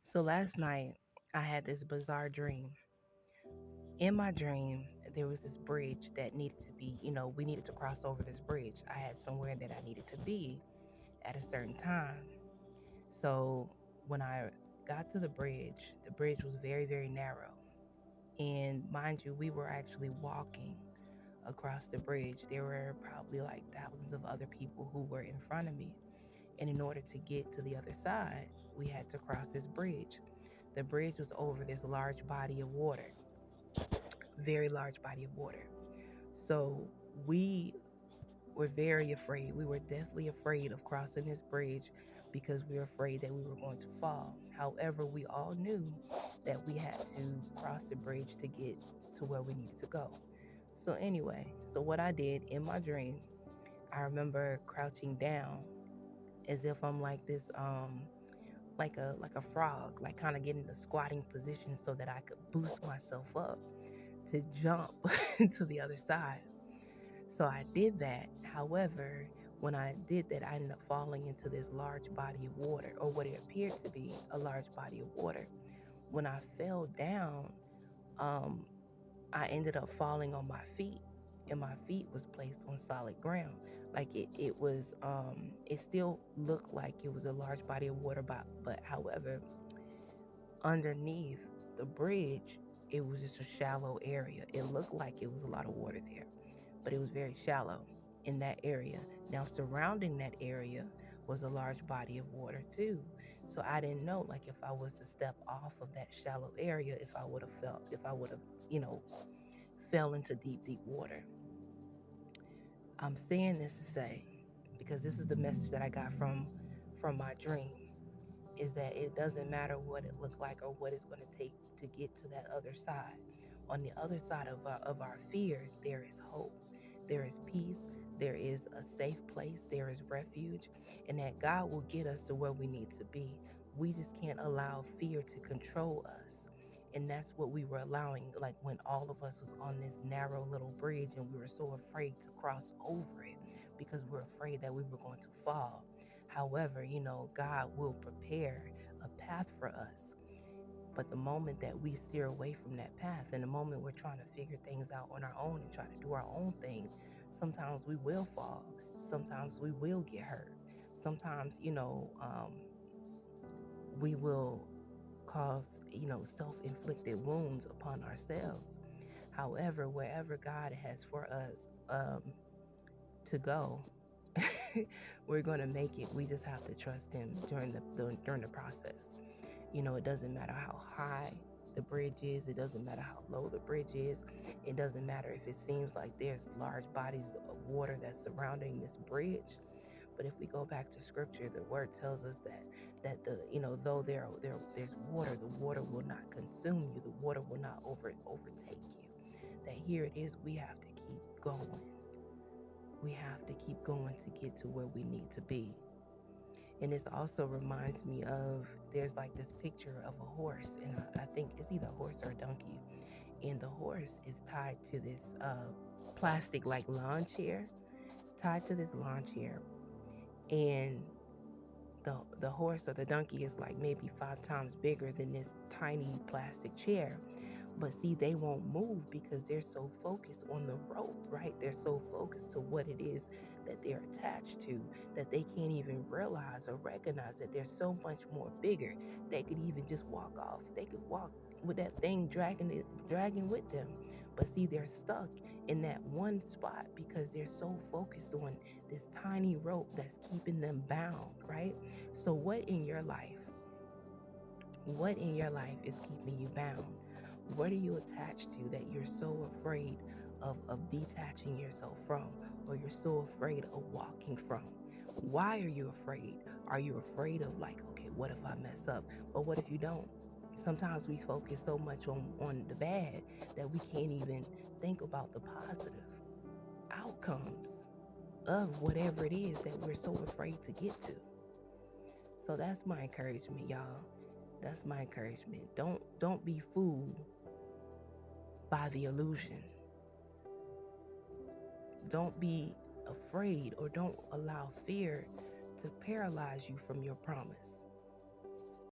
So last night, I had this bizarre dream. In my dream, there was this bridge that needed to be, we needed to cross over this bridge. I had somewhere that I needed to be at a certain time. So when I got to the bridge was very, very narrow. And mind you, we were actually walking across the bridge. There were probably like thousands of other people who were in front of me. And in order to get to the other side, we had to cross this bridge. The bridge was over this large body of water, very large body of water. So we were very afraid. We were definitely afraid of crossing this bridge because we were afraid that we were going to fall. However, we all knew that we had to cross the bridge to get to where we needed to go. So anyway, so what I did in my dream, I remember crouching down as if I'm like this like a frog, like kind of getting a squatting position so that I could boost myself up to jump to the other side. So I did that. However, when I did that, I ended up falling into this large body of water, or what it appeared to be a large body of water. When I fell down, um, I ended up falling on my feet, and my feet was placed on solid ground. Like it still looked like it was a large body of water, but however, underneath the bridge, it was just a shallow area. It looked like it was a lot of water there, but it was very shallow in that area. Now, surrounding that area was a large body of water too. So I didn't know, like, if I was to step off of that shallow area, if I would have, you know, fell into deep, deep water. I'm saying this to say, because this is the message that I got from my dream, is that it doesn't matter what it looked like or what it's going to take to get to that other side. On the other side of our fear, there is hope, there is peace, there is a safe place, there is refuge, and that God will get us to where we need to be. We just can't allow fear to control us. And that's what we were allowing, like when all of us was on this narrow little bridge and we were so afraid to cross over it because we're afraid that we were going to fall. However, God will prepare a path for us. But the moment that we steer away from that path, and the moment we're trying to figure things out on our own and try to do our own thing, sometimes we will fall. Sometimes we will get hurt. Sometimes, we will cause, self inflicted wounds upon ourselves. However, wherever God has for us to go, we're going to make it. We just have to trust Him during the process. It doesn't matter how high the bridge is, it doesn't matter how low the bridge is, it doesn't matter if it seems like there's large bodies of water that's surrounding this bridge. But if we go back to scripture, the word tells us that though there's water, the water will not consume you, the water will not overtake you. That here it is, we have to keep going. We have to keep going to get to where we need to be. And this also reminds me of, there's like this picture of a horse, and I think it's either a horse or a donkey. And the horse is tied to this plastic like lawn chair, tied to this lawn chair. And the horse or the donkey is like maybe 5 times bigger than this tiny plastic chair. But see, they won't move because they're so focused on the rope, right? They're so focused to what it is that they're attached to that they can't even realize or recognize that they're so much more bigger. They could even just walk off. They could walk with that thing dragging with them. But see, they're stuck in that one spot because they're so focused on this tiny rope that's keeping them bound, right? So what in your life is keeping you bound? What are you attached to that you're so afraid of detaching yourself from, or you're so afraid of walking from? Why are you afraid? Are you afraid of, like, okay, what if I mess up? But what if you don't? Sometimes we focus so much on the bad that we can't even think about the positive outcomes of whatever it is that we're so afraid to get to. So that's my encouragement, y'all. That's my encouragement. Don't be fooled by the illusion. Don't be afraid, or don't allow fear to paralyze you from your promise.